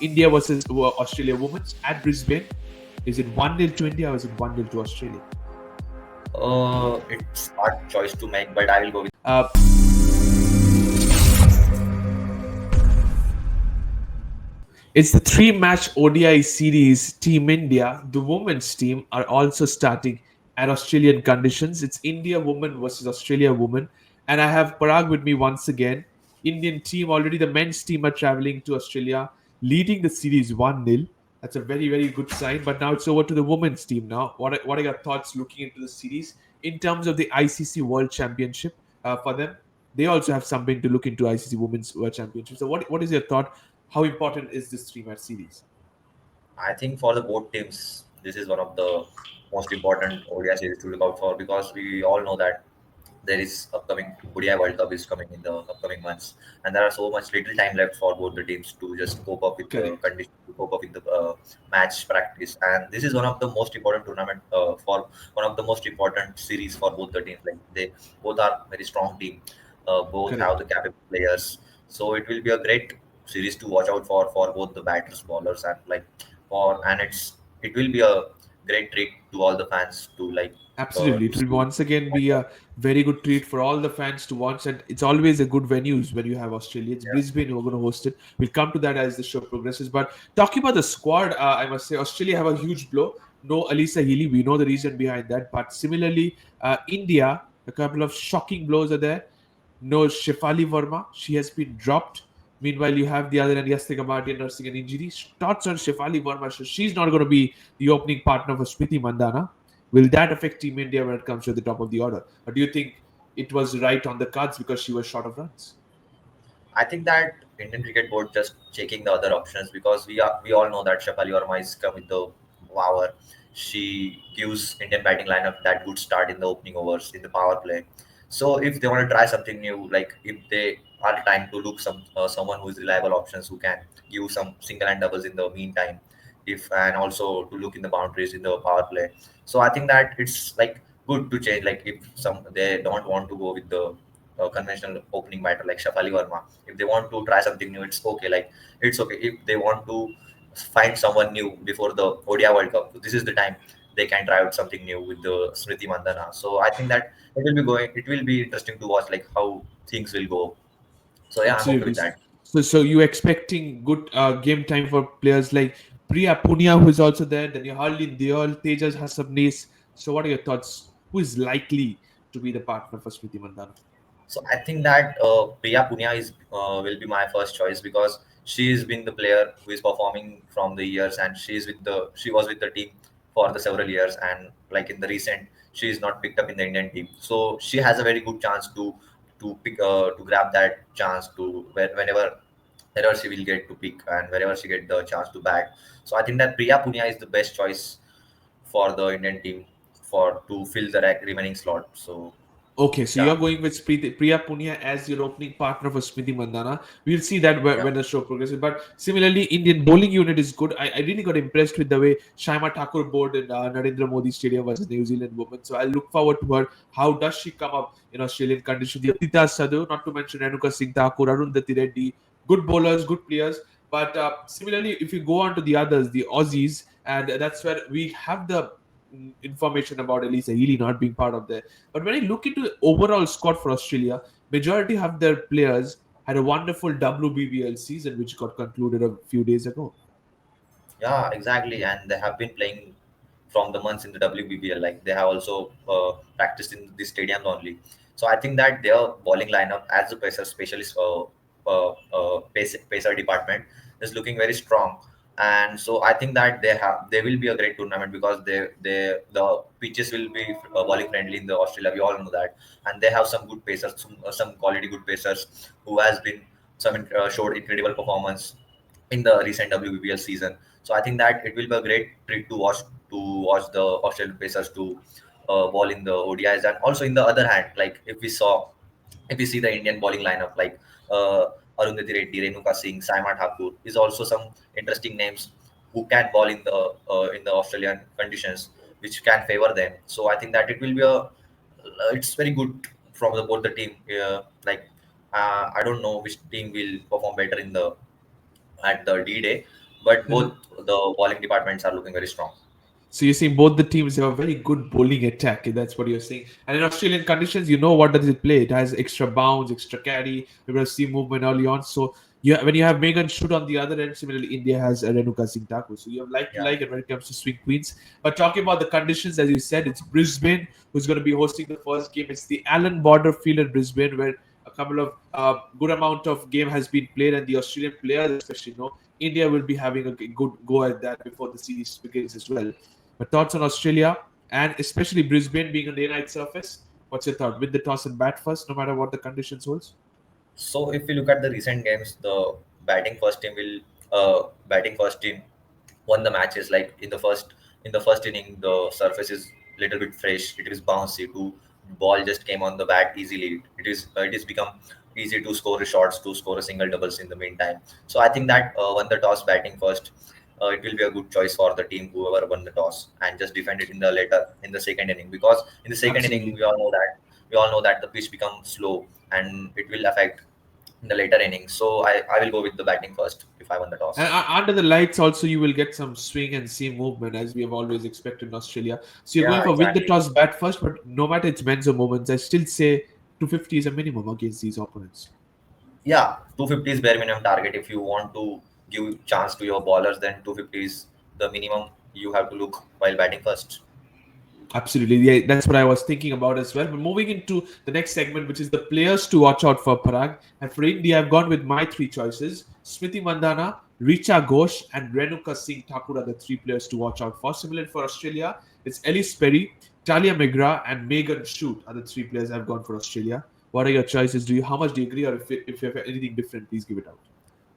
India versus Australia women's at Brisbane. Is it 1-0 to India or is it 1-0 to Australia? It's hard choice to make, but I will go with. Uh, it's the 3-match ODI series. Team India, the women's team, are also starting at Australian conditions. It's India women versus Australia women. And I have Parag with me once again. Indian team, already the men's team are traveling to Australia, leading the series 1-0. That's a very, very good sign. But now it's over to the women's team now. What are your thoughts looking into the series in terms of the ICC World Championship for them? They also have something to look into ICC Women's World Championship. So what is your thought? How important is this 3-match series? I think for the both teams, this is one of the most important ODI series to look out for because we all know that there is upcoming ODI World Cup is coming in the upcoming months, and there are so much little time left for both the teams to just cope up with the Correct. condition, to cope up with the match practice. And this is one of the most important tournament for one of the most important series for both the teams. Like they both are very strong team, both have Correct. the capable players, so it will be a great series to watch out for both the batters, bowlers, and it will be a great treat to all the fans to Absolutely. to It will see. once again be a very good treat for all the fans to watch. And it's always a good venues when you have Australia. It's Yeah. Brisbane who are going to host it. We'll come to that as the show progresses. But talking about the squad, I must say Australia have a huge blow. No Alisa Healy. We know the reason behind that. But similarly, India, a couple of shocking blows are there. No Shefali Verma. She has been dropped. Meanwhile, you have the other end, Yastika Bhatia nursing an injury. Thoughts on Shefali Verma? So she's not going to be the opening partner for Smriti Mandana. Will that affect Team India when it comes to the top of the order? Or do you think it was right on the cards because she was short of runs? I think that Indian Cricket Board just checking the other options because we all know that Shafali Verma is come with the power. She gives Indian batting lineup that good start in the opening overs in the power play. So if they want to try something new, like if they are trying to look someone who is reliable options who can give some single and doubles in the meantime, if and also to look in the boundaries in the power play. So I think that it's like good to change. Like if some they don't want to go with the conventional opening batter like Shafali Verma, if they want to try something new, it's okay. Like it's okay if they want to find someone new before the ODI World Cup. This is the time they can try out something new with the Smriti Mandana. So I think that it will be going. It will be interesting to watch like how things will go. So yeah, I'm okay Absolutely. with that. So you expecting good game time for players like Priya Punia, who is also there. Then you Harleen Deol, Tejas Hasabnis. So what are your thoughts? Who is likely to be the partner for Smriti Mandana? So I think that Priya Punia is will be my first choice because she's been the player who is performing from the years, and she was with the team for the several years, and like in the recent, she is not picked up in the Indian team. So she has a very good chance to grab that chance whenever wherever she will get to pick and wherever she get the chance to bat. So I think that Priya Punia is the best choice for the Indian team for to fill the remaining slot. So Okay, so yeah, you're going with Priya Punia as your opening partner for Smriti Mandana. We'll see that yeah. when the show progresses. But similarly, Indian bowling unit is good. I really got impressed with the way Shaima Thakur bowled in Narendra Modi Stadium versus New Zealand women. So I look forward to her. How does she come up in Australian conditions? Yatita Sadhu, not to mention Renuka Singh Thakur, Arundhati Reddy, good bowlers, good players. But similarly, if you go on to the others, the Aussies, and that's where we have the information about Elisa Healy not being part of there. But when I look into the overall squad for Australia, majority of their players had a wonderful WBBL season, which got concluded a few days ago. Yeah, exactly. And they have been playing from the months in the WBBL. Like they have also practiced in the stadiums only. So I think that their bowling lineup as a pacer specialist pacer department is looking very strong. And so I think that they will be a great tournament because they the pitches will be bowling friendly in the Australia. We all know that, and they have some good pacers, some quality good pacers who has been showed incredible performance in the recent WBBL season. So I think that it will be a great treat to watch the Australian Pacers to ball in the ODIs, and also in the other hand, like if we see the Indian bowling lineup like Arundhati Reddy, Renuka Singh, Saima Thakur is also some interesting names who can ball in the Australian conditions, which can favor them. So I think that it will be it's very good from both the team. Like I don't know which team will perform better in the at the D Day, but both the bowling departments are looking very strong. So you're saying both the teams have a very good bowling attack, and that's what you're saying. And in Australian conditions, you know what does it play? It has extra bounce, extra carry. You're going to see movement early on. So when you have Megan shoot on the other end, similarly India has Renuka Singh Thakur. So you have like to Yeah. like it when it comes to swing queens. But talking about the conditions, as you said, it's Brisbane who's going to be hosting the first game. It's the Allan Border Field in Brisbane where a couple of good amount of game has been played, and the Australian players especially know India will be having a good go at that before the series begins as well. But thoughts on Australia and especially Brisbane being a day-night surface? What's your thought? Win the toss and bat first, no matter what the conditions holds. So if we look at the recent games, the batting first team won the matches. Like in the first inning, the surface is little bit fresh. It is bouncy. To ball just came on the bat easily. It is become easy to score shots, to score a single doubles in the meantime. So I think that won the toss batting first. It will be a good choice for the team whoever won the toss and just defend it in the second inning, because in the second inning Absolutely. we all know that the pitch becomes slow and it will affect in the later innings. So I will go with the batting first if I won the And toss. under the lights, also, you will get some swing and seam movement as we have always expected in Australia. So you're going Yeah, for win the exactly. toss, bat first, but no matter its men's or moments, I still say 250 is a minimum against these opponents. Yeah, 250 is bare minimum target. If you want to give chance to your bowlers, then 250 is the minimum you have to look while batting first. Absolutely. Yeah, that's what I was thinking about as well. But moving into the next segment, which is the players to watch out for Parag. And for India, I've gone with my three choices. Smriti Mandana, Richa Ghosh, and Renuka Singh Thakur are the three players to watch out for. Similar for Australia, it's Ellis Perry, Talia McGrath, and Megan Shute are the three players I've gone for Australia. What are your choices? How much do you agree, or if you have anything different, please give it out.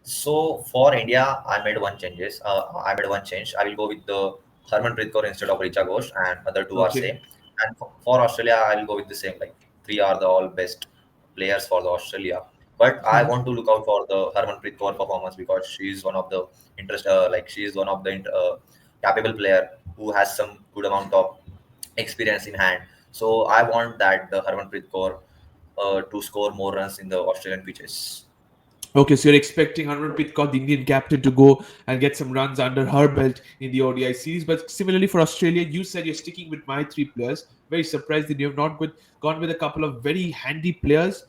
So for India, I made one changes. I made one change. I will go with the Harmanpreet Kaur instead of Richa Ghosh, and other two are Okay. same. And for Australia, I will go with the same. Like three are the all best players for the Australia. But I want to look out for the Harmanpreet Kaur performance, because she is one of the she is one of the capable player who has some good amount of experience in hand. So I want that the Harmanpreet Kaur to score more runs in the Australian pitches. Okay, so you're expecting Harmanpreet Kaur, the Indian captain, to go and get some runs under her belt in the ODI series. But similarly for Australia, you said you're sticking with my three players. Very surprised that you have not gone with a couple of very handy players.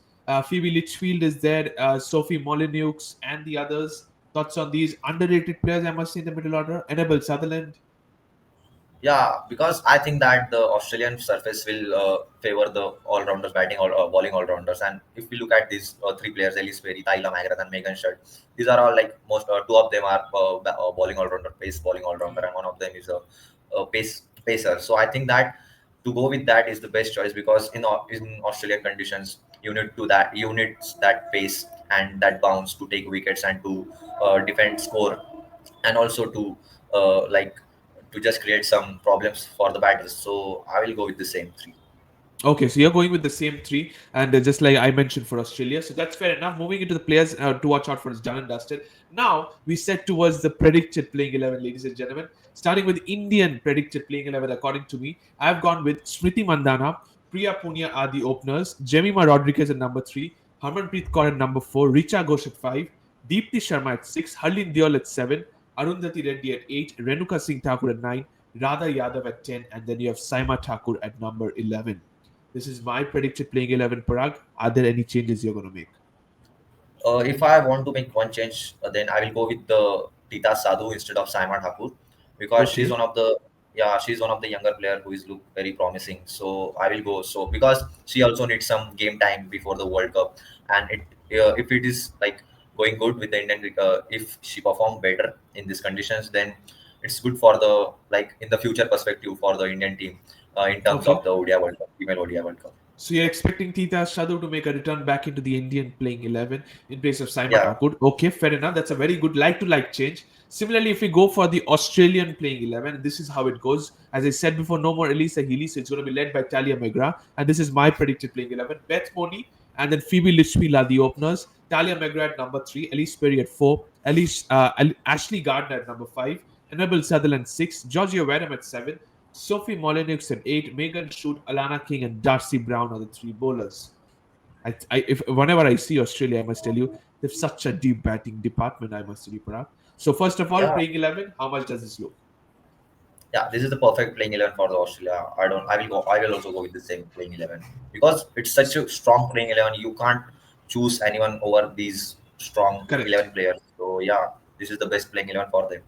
Phoebe Litchfield is there, Sophie Molyneux, and the others. Thoughts on these underrated players, I must say, in the middle order? Annabelle Sutherland. Yeah, because I think that the Australian surface will favor the all-rounders batting or bowling all-rounders. And if we look at these three players, Ellis Perry, Tyler McGrath, and Megan Shutt, these are all like most two of them are bowling all-rounder, pace bowling all-rounder, and one of them is a pacer. So I think that to go with that is the best choice, because in Australian conditions you need that pace and that bounce to take wickets and to defend score, and also to like to just create some problems for the batters. So I will go with the same three. Okay, so you're going with the same three, and just like I mentioned for Australia, so that's fair enough. Moving into the players to watch out for is done and dusted. Now we set towards the predicted playing 11, ladies and gentlemen. Starting with Indian predicted playing 11, according to me, I've gone with Smriti Mandana, Priya Punia are the openers, Jemima Rodriguez at number three, Harmanpreet Kaur at number four, Richa Ghosh at five, Deepthi Sharma at six, Harleen Deol at seven, Arundhati Reddy at eight, Renuka Singh Thakur at nine, Radha Yadav at 10, and then you have Saima Thakur at number 11. This is my predicted playing 11, Parag. Are there any changes you're going to make? If I want to make one change, then I will go with the Tita Sadhu instead of Saima Thakur, because Okay. she's one of the younger player who is look very promising. So I will go so, because she also needs some game time before the World Cup, and if it is like going good with the Indian, if she perform better in these conditions, then it's good for the like in the future perspective for the Indian team in terms Okay. of the ODI World Cup, female ODI World Cup. So you're expecting Tita Shadu to make a return back into the Indian playing 11 in place of Saima Yeah. Thakur. Okay, fair enough. That's a very good like-to-like change. Similarly, if we go for the Australian playing 11, this is how it goes. As I said before, no more Elisa Healy, so it's going to be led by Talia McGrath. And this is my predicted playing 11. Beth Moni and then Phoebe Litchfield are the openers. Talia McGrath at number 3, Elise Perry at 4, Ashley Gardner at number 5, Annabelle Sutherland 6, Georgia Wadham at 7, Sophie Molyneux at 8, Megan Shute, Alana King, and Darcy Brown are the three bowlers. If whenever I see Australia, I must tell you, they have such a deep batting department. I must tell you, Parag. So first of all, Yeah, playing 11, how much does this look? yeah, this is the perfect playing 11 for the Australia. I don't. I will go. I will also go with the same playing 11 because it's such a strong playing 11. You can't choose anyone over these strong Correct. 11 players. So yeah, this is the best playing 11 for them.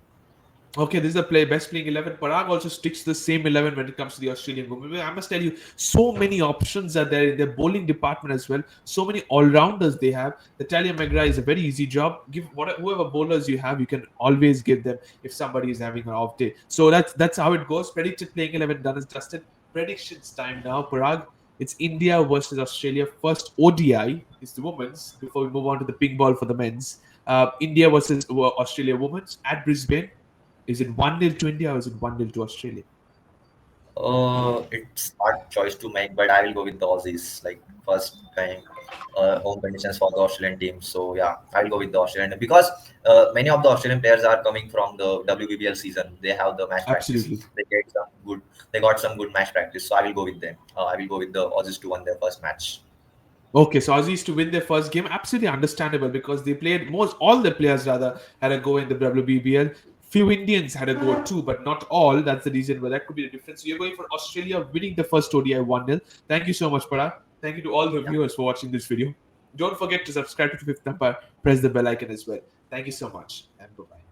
Okay, this is the best playing 11. Parag also sticks to the same 11 when it comes to the Australian women. I must tell you, so many options are there in their bowling department as well. So many all rounders they have. The Talia McGrath is a very easy job. Give whoever bowlers you have, you can always give them if somebody is having an off day. So that's how it goes. Predicted playing 11 done is dusted. Predictions time now, Parag. It's India versus Australia. First ODI is the women's. Before we move on to the pink ball for the men's, India versus Australia women's at Brisbane. Is it 1-0 to India or is it 1-0 to Australia? It's hard choice to make, but I will go with the Aussies. Like first time home conditions for the Australian team. So yeah, I'll go with the Australian because many of the Australian players are coming from the WBBL season. They have the match practice. Absolutely. They get some good. They got some good match practice. So I will go with them. I will go with the Aussies to win their first match. Okay, so Aussies to win their first game, absolutely understandable because they played all the players rather had a go in the WBBL. Few Indians had a go too, but not all. That's the reason why that could be the difference. So you're going for Australia winning the first ODI 1-0. Thank you so much, Parag. Thank you to all the Yeah. viewers for watching this video. Don't forget to subscribe to Fifth Number, press the bell icon as well. Thank you so much, and bye bye.